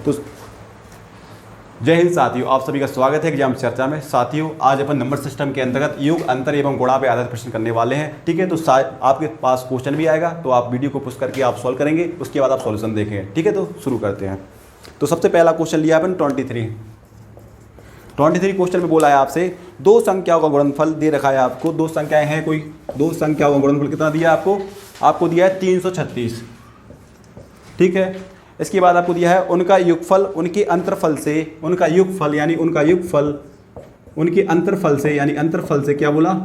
तो जय हिंद साथियों, आप सभी का स्वागत है एग्जाम चर्चा में। साथियों, आज अपन नंबर सिस्टम के अंतर्गत योग, अंतर एवं गुणा पे आधारित प्रश्न करने वाले हैं। ठीक है, तो आपके पास क्वेश्चन भी आएगा, तो आप वीडियो को पुश करके आप सॉल्व करेंगे, उसके बाद आप सॉल्यूशन देखेंगे। ठीक है, तो शुरू करते हैं। तो सबसे पहला क्वेश्चन लिया अपन 23 क्वेश्चन में बोला है आपसे दो संख्याओं का गुणनफल दे रखा है आपको। दो संख्याएं हैं, कोई दो संख्याओं का गुणनफल कितना दिया आपको दिया है 336। ठीक है, इसके बाद आपको दिया है उनका युगफल उनके अंतरफल से, उनका युगफल यानी उनके अंतरफल से क्या बोला,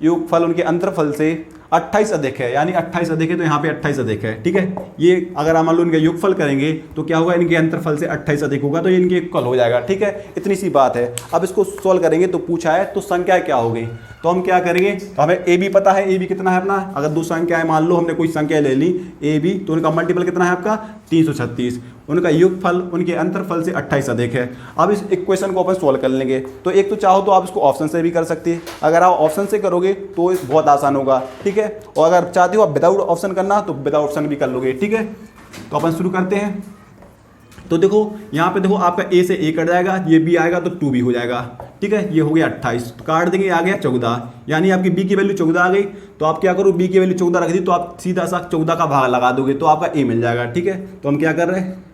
युगफल उनके अंतरफल से 28 अधिक है, यानी 28 अधिक है तो यहाँ पे 28 अधिक है। ठीक है, ये अगर मान लो इनका युगफल करेंगे तो क्या होगा, इनके अंतरफल से 28 अधिक होगा, तो ये इनके इक्वल हो जाएगा। ठीक है, इतनी सी बात है। अब इसको सॉल्व करेंगे तो पूछा है तो संख्या क्या होगी, तो हम क्या करेंगे, तो हमें ए बी पता है, ए बी कितना है अपना, अगर दो संख्याएं मान लो हमने कोई संख्या ले ली ए बी, तो उनका मल्टीपल कितना है आपका 336, उनका युगफल उनके अंतरफल से 28 अधिक है। अब इस इक्वेशन को अपन सॉल्व कर लेंगे। तो एक तो चाहो तो आप इसको ऑप्शन से भी कर सकते हैं, अगर आप ऑप्शन से करोगे तो बहुत आसान होगा। ठीक है, और अगर चाहते हो आप विदाउट ऑप्शन करना तो विदाउट ऑप्शन भी कर लोगे। ठीक है, तो अपन शुरू करते हैं। तो देखो यहाँ पे देखो आपका ए से ए कट जाएगा, ये बी आएगा तो 2 भी हो जाएगा। ठीक है, ये हो गया 28, काट देंगे, आ गया 14, यानी आपकी बी की वैल्यू 14 आ गई। तो आप क्या करो, बी की वैल्यू 14 रख दी तो आप सीधा सा 14 का भाग लगा दोगे तो आपका ए मिल जाएगा। ठीक है, तो हम क्या कर रहे हैं,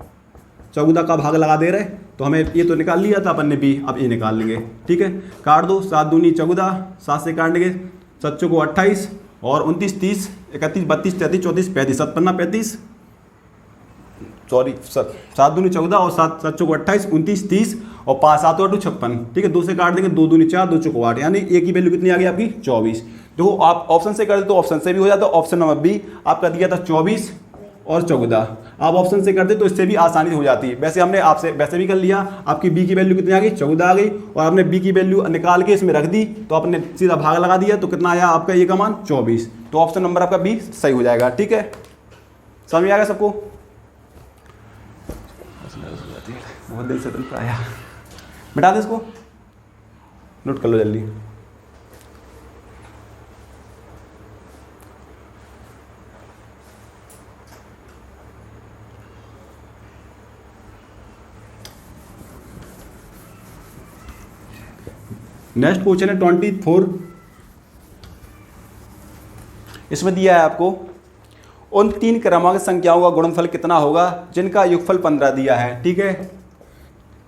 14 का भाग लगा दे रहे, तो हमें ये तो निकाल लिया था अपन ने बी, अब ये निकाल लेंगे। ठीक है, काट दो, 7 दूनी 14, 7 से काट लेंगे, 7 को 28 और 29 30 31 32 33 34 35 7 पन्ना 35, सॉरी 7 दूनी 14 और 7 को 28 29 30 और 5 7 8 56। ठीक है, 2 से काट देंगे, 2 दूनी 4 2 चौको 8, यानी ए की वैल्यू कितनी आ गई आपकी 24। देखो आप ऑप्शन से करते तो ऑप्शन से भी हो जाता, ऑप्शन नंबर बी आपका दिया था 24 और 14, आप ऑप्शन से करते तो इससे भी आसानी हो जाती है। वैसे हमने आपसे वैसे भी कर लिया, आपकी बी की वैल्यू कितनी आ गई 14 आ गई, और आपने बी की वैल्यू निकाल के इसमें रख दी तो आपने सीधा भाग लगा दिया, तो कितना आया आपका ये का मान 24। तो ऑप्शन नंबर आपका बी सही हो जाएगा। ठीक है, समझ में आ गया सबको, बहुत दिल से दिल आया, मिटा दे इसको, नोट कर लो जल्दी। नेक्स्ट क्वेश्चन है 24, इसमें दिया है आपको उन 3 क्रमांक संख्याओं का गुणनफल कितना होगा जिनका युगफल 15 दिया है। ठीक है,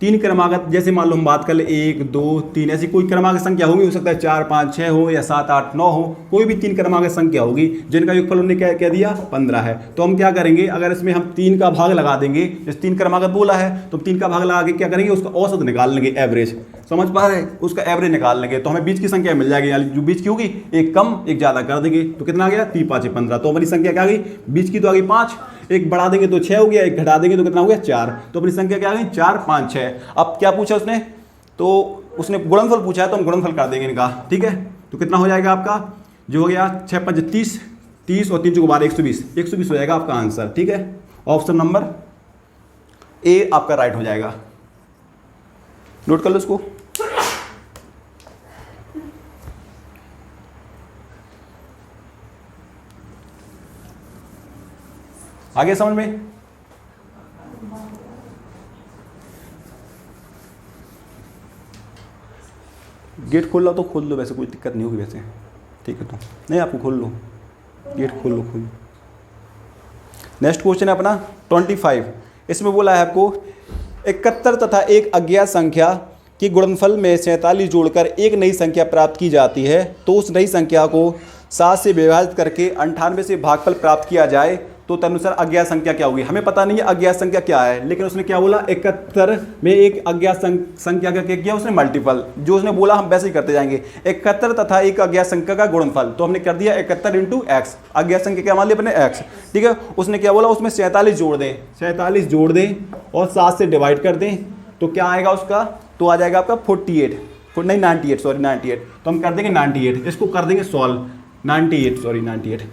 3 क्रमांक, जैसे मान लो हम बात कर ले 1 2 3, ऐसी कोई क्रमांक संख्या होगी, हो सकता है 4 5 6 हो या 7 8 9 हो, कोई भी 3 क्रमांक संख्या होगी जिनका युगफल उन्होंने क्या दिया 15 है। तो हम क्या करेंगे, अगर इसमें हम 3 का भाग लगा देंगे, जैसे 3 क्रमांक बोला है तो 3 का भाग लगा के क्या करेंगे, उसका औसत निकाल लेंगे, एवरेज, समझ पा रहे हैं, उसका एवरेज निकाल लेंगे तो हमें बीच की संख्या मिल जाएगी, यानी जो बीच की होगी एक कम एक ज्यादा कर देंगे तो कितना आ गया 3 5 15। तो हमारी संख्या क्या आ गई, बीच की तो आ गई 5, एक बढ़ा देंगे तो 6 हो गया, एक घटा देंगे तो कितना हो गया 4, तो अपनी संख्या क्या आ गई 4 5 6। अब क्या पूछा उसने, तो उसने गुणनफल पूछा है तो हम गुणनफल कर देंगे इनका। ठीक है, तो कितना हो जाएगा आपका, जो हो गया 6 5 30 30 और 3 12 120 हो जाएगा आपका आंसर। ठीक है, ऑप्शन नंबर ए आपका राइट हो जाएगा, नोट कर लो इसको। आगे समझ में, गेट खोल लो तो खोल लो, वैसे कोई दिक्कत नहीं होगी वैसे। ठीक है, तो नहीं आपको खोल लो, गेट खोल लो। नेक्स्ट क्वेश्चन है अपना 25, इसमें बोला है आपको 71 तथा एक अज्ञात संख्या की गुणनफल में 47 जोड़कर एक नई संख्या प्राप्त की जाती है, तो उस नई संख्या को 7 से विभाजित करके 98 से भागफल प्राप्त किया जाए तो तदनुसार अज्ञात संख्या क्या होगी। हमें पता नहीं है अज्ञात संख्या क्या है, लेकिन उसने क्या बोला 71 में एक अज्ञात संख्या का क्या किया उसने, मल्टीपल, जो उसने बोला हम वैसे ही करते जाएंगे। 71 तथा एक अज्ञात संख्या का गुणनफल, तो हमने कर दिया 71 × x, अज्ञात संख्या क्या मान लिया अपने x। ठीक है, उसने क्या बोला उसमें 47 जोड़ दें, 47 जोड़ दें और 7 से डिवाइड कर दें, तो क्या आएगा उसका, तो आ जाएगा आपका 98, तो हम कर देंगे 98, इसको कर देंगे सॉल्व, 98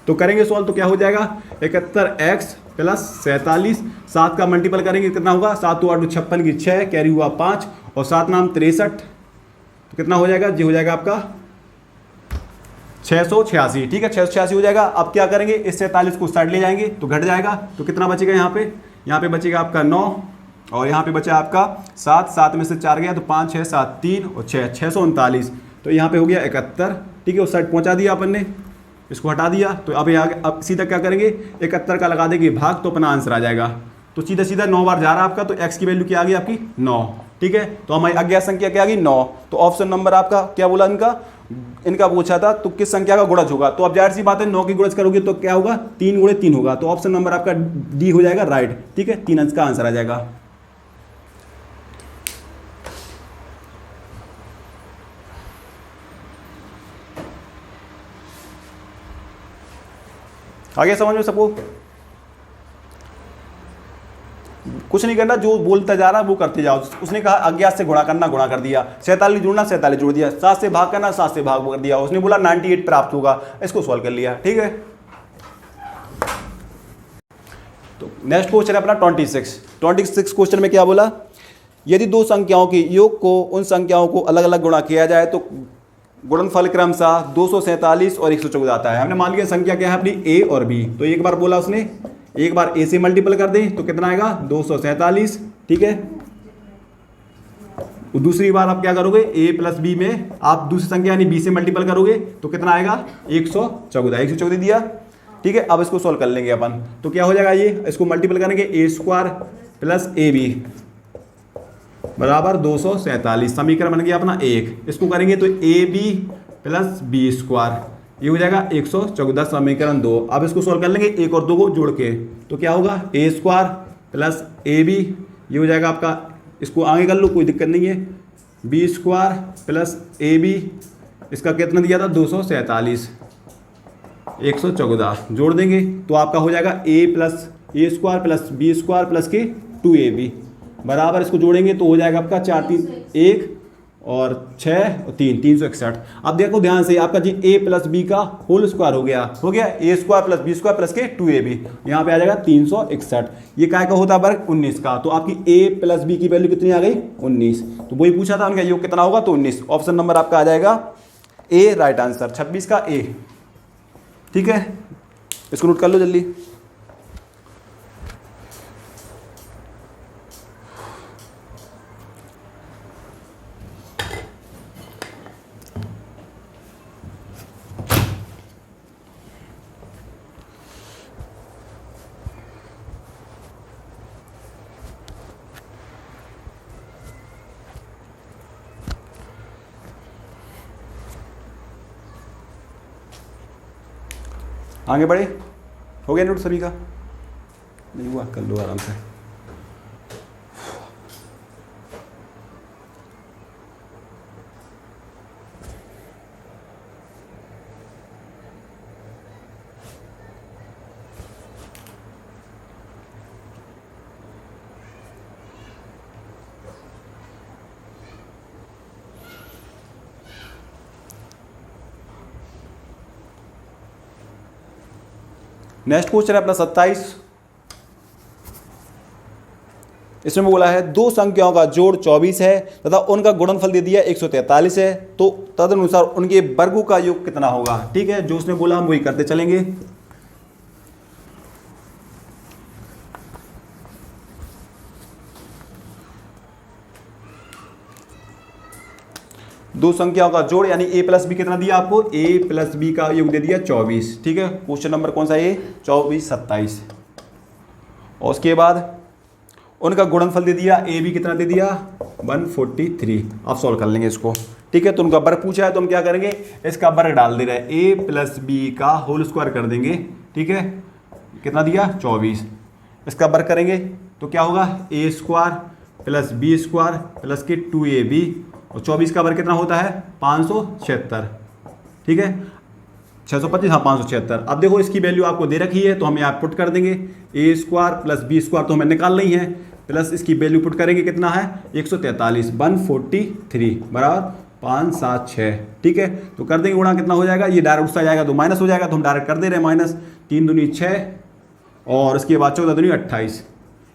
तो करेंगे सॉल्व, तो क्या हो जाएगा 71x + 47, 7 का मल्टीपल करेंगे कितना होगा, 7 8 56 की 6, कैरी हुआ 5 और 7 नाम 63, तो कितना हो जाएगा जी, हो जाएगा आपका 686। ठीक है, 686 हो जाएगा। अब क्या करेंगे, इस 47 को साइड ले जाएंगे तो घट जाएगा, तो कितना बचेगा यहाँ पे यहाँ पे बचेगा आपका 9 और यहाँ पे बचा आपका 7, 7 में से 4 गया तो 5, 6, 7, 3 और 6, 639। तो यहाँ पे हो गया 71, ठीक है, उस साइड पहुँचा दिया अपन ने, इसको हटा दिया। तो अब यहाँ अब सीधा क्या करेंगे, 71 का लगा देंगे भाग, तो अपना आंसर आ जाएगा। तो सीधा सीधा 9 बार जा रहा है आपका, तो x की वैल्यू क्या आ गई आपकी 9, ठीक है। तो हमारी अज्ञात संख्या क्या आ गई 9। तो ऑप्शन नंबर आपका क्या बोला, इनका पूछा था तो किस संख्या का गुणज होगा। तो अब जाहिर सी बात है 9 की गुणज करोगे तो क्या होगा, 3 गुणे 3 होगा। तो ऑप्शन नंबर आपका डी हो जाएगा राइट, ठीक है, 3 अंक का आंसर आ जाएगा। आगे समझ में सबको, कुछ नहीं करना, जो बोलता जा रहा है वो करते जाओ। उसने कहा अज्ञात से गुणा करना, गुणा कर दिया, 47 जुड़ना 47 जोड़ दिया, 7 से भाग करना 7 से भाग कर दिया, उसने बोला 98 प्राप्त होगा, इसको सॉल्व कर लिया, ठीक है। तो नेक्स्ट क्वेश्चन है अपना 26 क्वेश्चन में क्या बोला, यदि दो संख्याओं के योग को उन संख्याओं को अलग अलग गुणा किया जाए तो गुणनफल क्रमशः 247 और 114 आता है। हमने मान लिया संख्या क्या है अपनी ए और बी, तो एक बार बोला उसने, एक बार ए से मल्टीपल कर दें तो कितना आएगा 247, ठीक है। दूसरी बार आप क्या करोगे, ए प्लस बी में आप दूसरी संख्या यानी बी से मल्टीपल करोगे तो कितना आएगा 114 दिया, ठीक है। अब इसको सॉल्व कर लेंगे अपन, तो क्या हो जाएगा, ये इसको मल्टीपल करेंगे, ए स्क्वायर प्लस ए बी बराबर 247, समीकरण बन गया अपना 1। इसको करेंगे तो a b plus B square, ये हो जाएगा 114, समीकरण 2। अब इसको सॉल्व कर लेंगे 1 और 2 को जोड़ के, तो क्या होगा ए स्क्वायर प्लस ए बी, ये हो जाएगा आपका, इसको आगे कर लो कोई दिक्कत नहीं है, b square plus a b, इसका कितना दिया था 247, 114 जोड़ देंगे तो आपका हो जाएगा A square plus B square plus के 2ab बराबर, इसको जोड़ेंगे तो हो जाएगा आपका 4 3 1 और 6 और 3 361। अब देखो ध्यान से, आपका जी a प्लस बी का होल स्क्वायर हो गया A square plus B square plus के 2ab, यहाँ पे आ जाएगा 361। ये काय का होता है वर्ग 19 का, तो आपकी a प्लस बी की वैल्यू कितनी आ गई 19। तो वही पूछा था उनका योग कितना होगा, तो 19। ऑप्शन नंबर आपका आ जाएगा ए राइट आंसर, 26 का ए, ठीक है। इसको नोट कर लो जल्दी। आगे बढ़े, हो गया नोट सभी का, नहीं हुआ कर लो आराम से। नेक्स्ट क्वेश्चन है अपना 27। इसमें बोला है दो संख्याओं का जोड़ 24 है तथा उनका गुणनफल दे दिया 143 है, तो तदनुसार उनके वर्गों का योग कितना होगा, ठीक है। जो उसने बोला हम वही करते चलेंगे। दो संख्याओं का जोड़ यानी a प्लस बी कितना दिया आपको, a प्लस बी का योग दे दिया 24, ठीक है। क्वेश्चन नंबर कौन सा है 24 27। और उसके बाद उनका गुणनफल दे दिया a b कितना दे दिया 143। आप सॉल्व कर लेंगे इसको, ठीक है। तो उनका वर्ग पूछा है तो हम क्या करेंगे, इसका वर्ग डाल दे रहे हैं, a प्लस बी का होल स्क्वायर कर देंगे, ठीक है। कितना दिया 24, इसका वर्ग करेंगे तो क्या होगा a square plus B square plus के 2ab, और 24 का वर्ग कितना होता है 576, ठीक है। 625 हाँ 576। अब देखो इसकी वैल्यू आपको दे रखी है तो हम यहाँ पुट कर देंगे, ए स्क्वायर प्लस बी स्क्वायर तो हमें निकाल नहीं है, प्लस इसकी वैल्यू पुट करेंगे कितना है 143, 143 बराबर 576, ठीक है। तो कर देंगे गुणा, कितना हो जाएगा, ये डायरेक्ट उससे जाएगा तो माइनस हो जाएगा, तो हम डायरेक्ट कर दे रहे हैं माइनस, 3 दूनी 6 और उसके बाद 14 दूनी 28,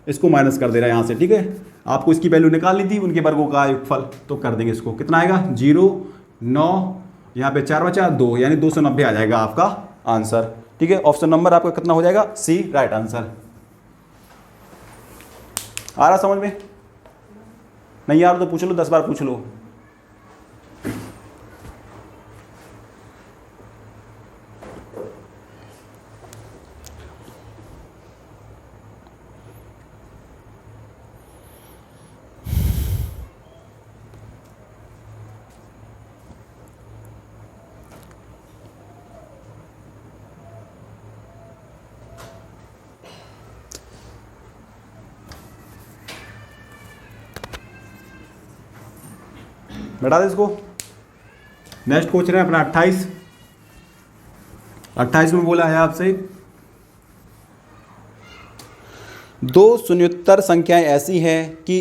इसको माइनस कर दे रहा है यहाँ से, ठीक है। आपको इसकी वैल्यू निकालनी थी उनके वर्गों का योगफल, तो कर देंगे इसको, कितना आएगा 0 9, यहाँ पे 4 बचा 2 यानी 290 आ जाएगा आपका आंसर, ठीक है। ऑप्शन नंबर आपका कितना हो जाएगा सी राइट आंसर। आ रहा समझ में? नहीं यार तो पूछ लो, 10 बार पूछ लो। बैठा दे इसको। नेक्स्ट पूछ रहे हैं अपना 28 में बोला है आपसे, दो शून्योत्तर संख्याएं ऐसी हैं कि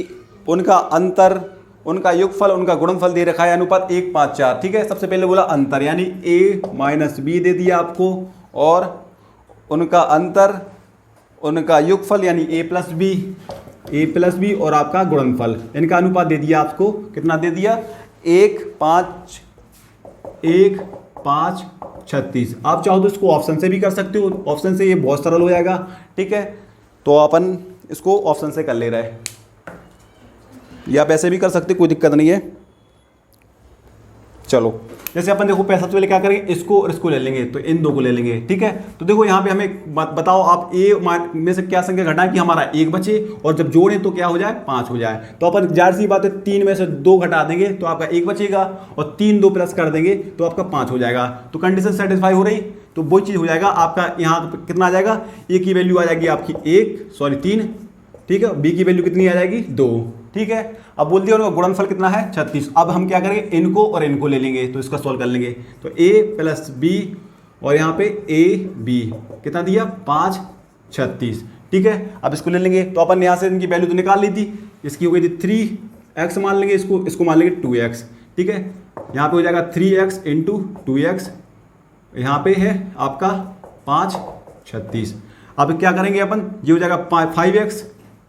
उनका अंतर, उनका युगफल, उनका गुणनफल दे रखा है अनुपात 1, 5, 4। ठीक है, सबसे पहले बोला अंतर यानी a माइनस बी दे दिया आपको, और उनका अंतर, उनका युगफल यानी a प्लस बी और आपका गुणनफल, इनका अनुपात दे दिया आपको। कितना दे दिया? 1, 5, 36। आप चाहो तो इसको ऑप्शन से भी कर सकते हो, ऑप्शन से ये बहुत सरल हो जाएगा। ठीक है, तो अपन इसको ऑप्शन से कर ले रहे हैं, या आप ऐसे भी कर सकते, कोई दिक्कत नहीं है। चलो जैसे अपन देखो सबसे पहले क्या करेंगे, इसको और इसको ले लेंगे, तो इन दो को ले लेंगे। ठीक है, तो देखो यहाँ पे हमें बताओ आप a में से क्या संख्या घटाएं कि हमारा 1 बचे, और जब जोड़ें तो क्या हो जाए? 5 हो जाए। तो अपन जाहिर सी बात है 3 में से 2 घटा देंगे तो आपका 1 बचेगा, और 3 2 प्लस कर देंगे तो आपका 5 हो जाएगा। तो कंडीशन सेटिस्फाई हो रही, तो वो चीज़ हो जाएगा आपका। यहाँ कितना आ जाएगा? a की वैल्यू आ जाएगी आपकी 3। ठीक है, b की वैल्यू कितनी आ जाएगी? 2। ठीक है, अब बोल दिया उनका गुणनफल कितना है? 36। अब हम क्या करेंगे, इनको और इनको ले लेंगे, तो इसका सॉल्व कर लेंगे। तो a प्लस बी और यहाँ पे a b कितना दिया? 5, 36। ठीक है, अब इसको ले लेंगे, तो अपन यहाँ से इनकी वैल्यू तो निकाल ली थी। इसकी हो गई थी 3x मान लेंगे, इसको मान लेंगे 2x। ठीक है, यहाँ पे हो जाएगा 3x इंटू 2x, यहाँ पे है आपका 5, 36। अब क्या करेंगे अपन, ये हो जाएगा 5x।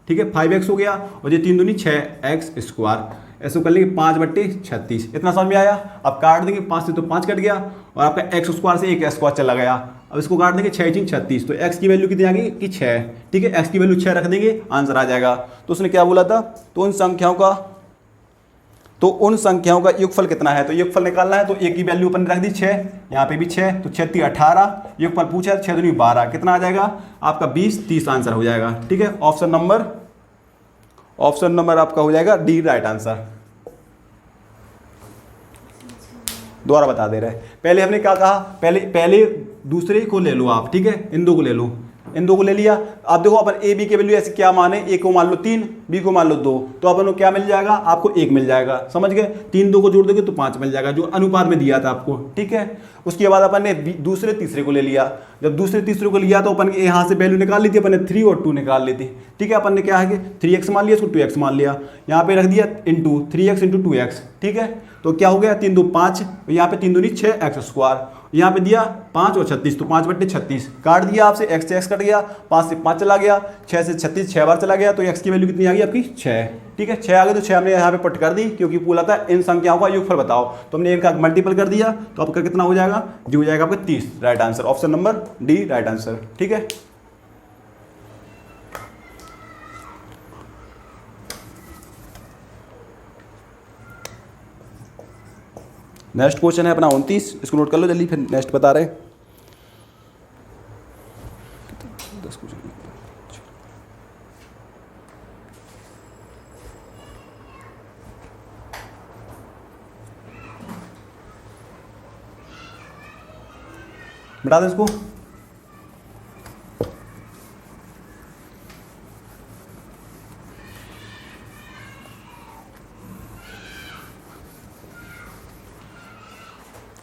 ठीक है, 5x हो गया, और ये 3 दूनी 6x², ऐसे कर लेंगे 5/36। इतना समझ में आया? अब काट देंगे, 5 से तो 5 कट गया, और आपका x² से एक x² चला गया। अब इसको काट देंगे 6 × 36, तो x की वैल्यू कितनी आ गई कि 6। ठीक है, x की वैल्यू 6 रख देंगे, आंसर आ जाएगा। तो उसने क्या बोला था, तो उन संख्याओं का युगफल कितना है, तो युगफल निकालना है। तो a की वैल्यू अपन रख दी 6, यहाँ पे भी 6, तो 6 × 18, युगफल पूछा है 6 दूनी 12, कितना आ जाएगा आपका 20, 30 आंसर हो जाएगा। ठीक है, ऑप्शन नंबर आपका हो जाएगा डी राइट आंसर। दोबारा बता दे रहे हैं, पहले हमने क्या कहा, पहले दूसरे को ले लो आप। ठीक है, इन दो को ले लो, इन दो को ले लिया। आप देखो अपन ए बी के वैल्यू ऐसे क्या माने, ए को मान लो 3, बी को मान लो 2, तो अपन को क्या मिल जाएगा? आपको 1 मिल जाएगा। समझ गए? 3 2 को जोड़ दोगे तो 5 मिल जाएगा, जो अनुपात में दिया था आपको। ठीक है, उसके बाद अपन ने दूसरे तीसरे को ले लिया। जब दूसरे तीसरे को लिया तो अपन यहाँ से वैल्यू निकाल ली थी, अपन ने 3 और 2 निकाल ली थी। ठीक है, अपन ने क्या है कि 3x मान लिया, इसको 2x मान लिया, यहाँ पे रख दिया इंटू 3x इंटू 2x। ठीक है, तो क्या हो गया? 3 2 5, यहाँ पे 3 दूनी 6x², यहाँ पे दिया 5 और 36, तो 5/36 काट दिया आपसे, x से x कट गया, 5 से 5 चला गया, 6 से 36 6 बार चला गया, तो x की वैल्यू कितनी आ गई आपकी? 6। ठीक है, 6 आ गई, तो 6 हमने यहाँ पे पुट कर दी, क्योंकि बोला था इन संख्याओं का युगफल बताओ, तो हमने इनका मल्टीपल कर दिया, तो आपका कितना हो जाएगा? जो हो जाएगा आपका 30 right answer. Option number D right answer. ठीक है, नेक्स्ट क्वेश्चन है अपना 29, इसको नोट कर लो जल्दी, फिर नेक्स्ट बता रहे। 10 क्वेश्चन बता दो इसको।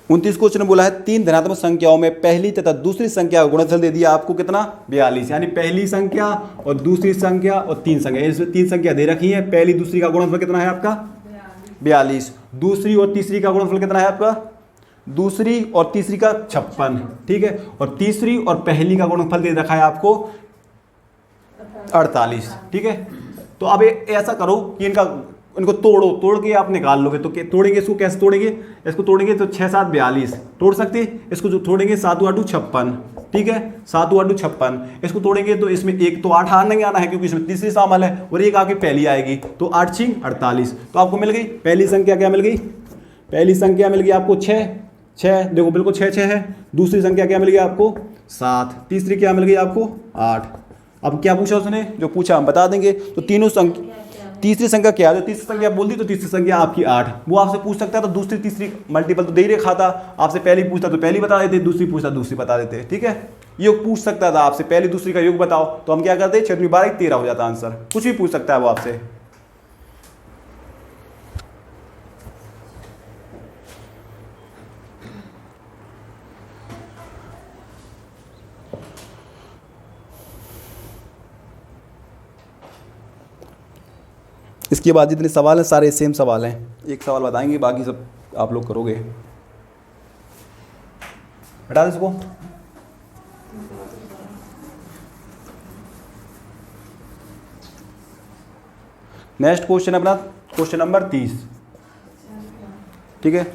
उनतीस क्वेश्चन में बोला है 3 धनात्मक संख्याओं में पहली तथा दूसरी संख्या का गुणनफल दे दिया आपको कितना? 42। यानी पहली संख्या और दूसरी संख्या और 3 संख्या, इसमें 3 संख्या दे रखी है। पहली दूसरी का गुणनफल कितना है आपका? 42। दूसरी और तीसरी का गुणनफल कितना है आपका? दूसरी और तीसरी का 56। ठीक है, और तीसरी और पहली का गुणनफल दे रखा है आपको 48। ठीक है, तो अब ऐसा करो कि इनका इनको तोड़ो, तोड़ के आप निकाल लोगे तो तोड़ेंगे इसको, कैसे तोड़ेंगे, इसको तोड़ेंगे तो 6 7 42 तोड़ सकते, इसको जो तोड़ेंगे 7 8 56, ठीक है 7 8 56, इसको तोड़ेंगे तो इसमें एक तो 8 नहीं आना है क्योंकि इसमें तीसरी शामिल है और एक आके पहली आएगी तो 8 6 48, तो आपको मिल गई पहली संख्या, क्या मिल गई, पहली संख्या मिल गई आपको 6 6, देखो बिल्कुल 6 6 है। दूसरी संख्या क्या मिल गई आपको 7, तीसरी क्या मिल गई आपको 8। अब क्या पूछा उसने, जो पूछा हम बता देंगे। तो तीनों संख्या, तीसरी संख्या क्या है, जो तीसरी संख्या बोल दी तो तीसरी संख्या आपकी 8, वो आपसे पूछ सकता है तो दूसरी तीसरी मल्टीपल तो दे ही रखा था, आपसे पहली पूछता तो पहली बता देते, दूसरी पूछता दूसरी बता देते, ठीक है। योग पूछ सकता था आपसे, पहली दूसरी का योग बताओ, तो हम क्या करते 6 12 13 हो जाता आंसर, कुछ भी पूछ सकता है वो आपसे। इसके बाद जितने सवाल हैं सारे सेम सवाल हैं, एक सवाल बताएंगे बाकी सब आप लोग करोगे। हटा दो इसको। नेक्स्ट क्वेश्चन अपना क्वेश्चन नंबर 30, ठीक है।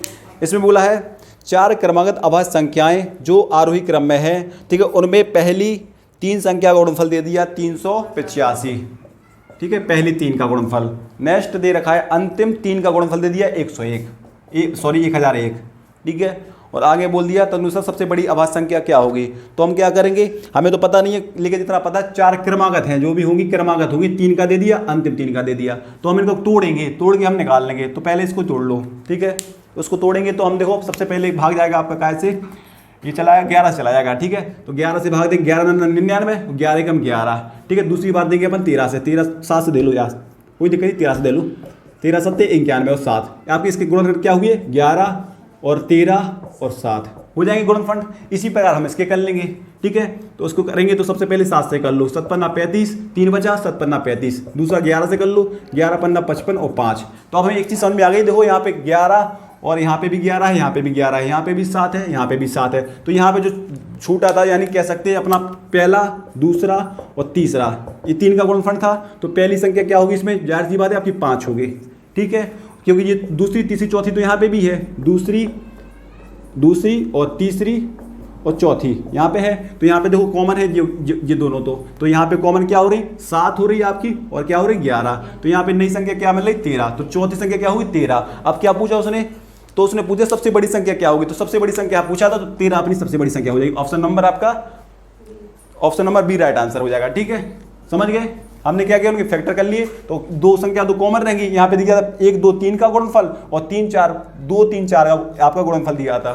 इसमें बोला है 4 क्रमागत अभाज्य संख्याएं जो आरोही क्रम में है, ठीक है, उनमें पहली 3 संख्या का गुणनफल दे दिया 385, ठीक है, पहली 3 का गुणनफल। नेक्स्ट दे रखा है अंतिम 3 का गुणनफल दे दिया 1001, ठीक है। और आगे बोल दिया तदनुसार सबसे बड़ी अभाज्य संख्या क्या होगी। तो हम क्या करेंगे, हमें तो पता नहीं है, लेकिन जितना पता है 4 क्रमागत हैं, जो भी होंगी क्रमागत होंगी, 3 का दे दिया, अंतिम 3 का दे दिया, तो हम इनको तोड़ेंगे, तोड़ के हम निकाल लेंगे। तो पहले इसको तोड़ लो, ठीक है। उसको तोड़ेंगे तो हम देखो सबसे पहले भाग जाएगा आपका काय से, ये चला जाएगा 11 चला जाएगा, ठीक है। तो 11 से भाग देंगे, 11 99, 11 कम 11, ठीक है। दूसरी बार देंगे अपन 13 से, 13 7 से दे लो यार, कोई दिक्कत नहीं, 13 से दे लो, 13 7 91 और 7, आपके इसके गुणनफल क्या हुए 11 और 13 और 7 हो जाएंगे गुणनफल। इसी प्रकार हम इसके कर लेंगे, ठीक है। तो उसको करेंगे तो सबसे पहले 7 से कर लो, 7 पन्ना 35, 3 बचा 7 पन्ना 35, दूसरा 11 से कर लो, 11 पन्ना 55 और 5। तो अब हमें एक चीज़ समझ में आ गई, देखो यहाँ पे 11 और यहाँ पे भी 11 है, यहाँ पे भी 11 है, यहाँ पे भी 7 है, यहाँ पे भी 7 है। तो यहाँ पे जो छूटा था, यानी कह सकते हैं अपना पहला, दूसरा और तीसरा, ये 3 का गुणनफल था। तो पहली संख्या क्या होगी इसमें, जाहिर सी बात है आपकी 5 होगी, ठीक है, क्योंकि ये दूसरी तीसरी चौथी तो यहाँ पे भी है, दूसरी और तीसरी और चौथी यहाँ पे है। तो यहाँ पे देखो कॉमन है ये दोनों, तो यहाँ पे कॉमन क्या हो रही 7 हो रही है आपकी, और क्या हो रही 11। तो यहाँ पे नई संख्या क्या मिल रही 13, तो चौथी संख्या क्या होगी 13। अब क्या पूछा उसने, तो उसने पूछा सबसे बड़ी संख्या क्या होगी, तो सबसे बड़ी संख्या पूछा था, तो 13 अपनी सबसे बड़ी संख्या हो जाएगी। ऑप्शन नंबर आपका, option number B right answer हो जाएगा, ठीक है। समझ गए, हमने क्या किया, उनके फैक्टर कर लिए, तो 2 संख्या तो कॉमन रहेंगी। यहाँ पे दिया था 1 2 3 का गुणनफल और 3 4 2 3 4 का आपका गुणनफल दिया था,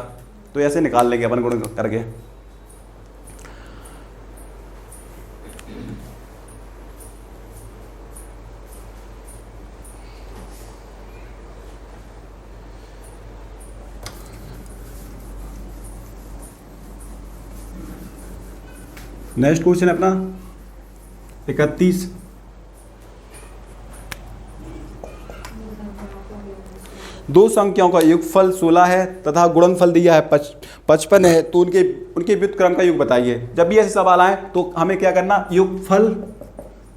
तो ऐसे निकाल लेंगे अपन गुणन करके। नेक्स्ट क्वेश्चन है अपना 31, दो संख्याओं का योगफल 16 है तथा गुणनफल दिया है 55 है, तो उनके व्युत्क्रम का योग बताइए। जब भी ऐसे सवाल आए तो हमें क्या करना, योगफल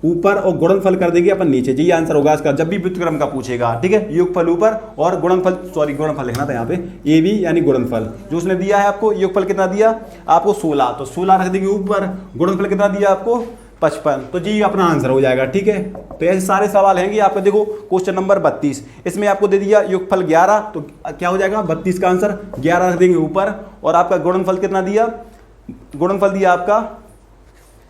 ऊपर और गुणनफल कर देंगे अपन नीचे, जी आंसर होगा इसका जब भी व्युत्क्रम का पूछेगा, ठीक है। योगफल ऊपर और गुणनफल, सॉरी गुणनफल लिखना था यहाँ पे, ए बी यानी गुणनफल जो उसने दिया है आपको। योगफल कितना दिया आपको 16, तो 16 रख देंगे ऊपर, गुणनफल कितना दिया आपको 55, तो जी अपना आंसर हो जाएगा, ठीक है। तो ऐसे सारे सवाल हैं आपका। देखो क्वेश्चन नंबर 32, इसमें आपको दे दिया योगफल 11, तो क्या हो जाएगा 32 का आंसर, 11 रख देंगे ऊपर, और आपका गुणनफल कितना दिया, गुणनफल दिया आपका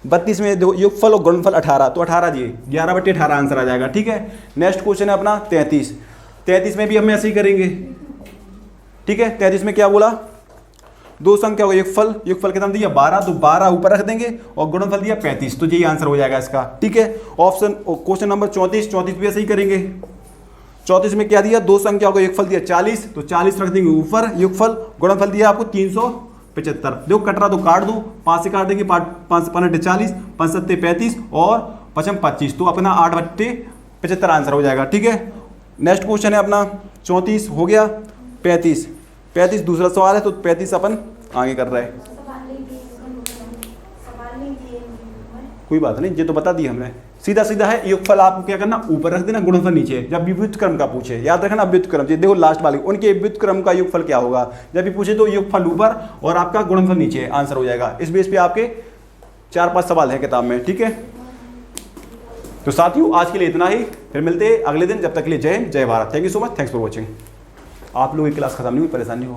32 में देखो योगफल और गुणनफल 18, तो 18 जी 11/18 आंसर आ जाएगा, ठीक है। नेक्स्ट क्वेश्चन है अपना 33, 33 में भी हम ऐसे ही करेंगे, ठीक है। 33 में क्या बोला, दो संख्या का योगफल कितना दिया 12, तो 12 ऊपर रख देंगे और गुणनफल दिया 35, तो यही आंसर हो जाएगा इसका, ठीक है। ऑप्शन क्वेश्चन नंबर 34 भी ऐसे ही करेंगे। 34 में क्या दिया, दो संख्याओं का योगफल दिया 40, तो 40 रख देंगे ऊपर योगफल, गुणनफल दिया आपको 375। देखो कटरा तो काट दो, 5 से काट देंगे, 5 5 40, 5 7 35 और 5 25, तो अपना 8/75 आंसर हो जाएगा, ठीक है। नेक्स्ट क्वेश्चन है अपना 34 हो गया। 35 दूसरा सवाल है, तो 35 अपन आगे कर रहे हैं, कोई बात नहीं, ये तो बता दी हमने। सीधा सीधा है, योगफल आपको क्या करना, ऊपर रख देना, गुणनफल नीचे। जब भी व्युत्क्रम का पूछे, याद रखना व्युत्क्रम, देखो लास्ट वाले उनके व्युत्क्रम का योगफल क्या होगा, जब भी पूछे तो योगफल ऊपर और आपका गुणनफल नीचे, आंसर हो जाएगा। इस बेस पे आपके 4-5 सवाल है किताब में, ठीक है। तो साथियों आज के लिए इतना ही, फिर मिलते हैं अगले दिन, जब तक के लिए जय हिंद, जय Bharat. Thank you so much, thanks for watching. आप लोगों की क्लास खत्म नहीं हुई, परेशानी हो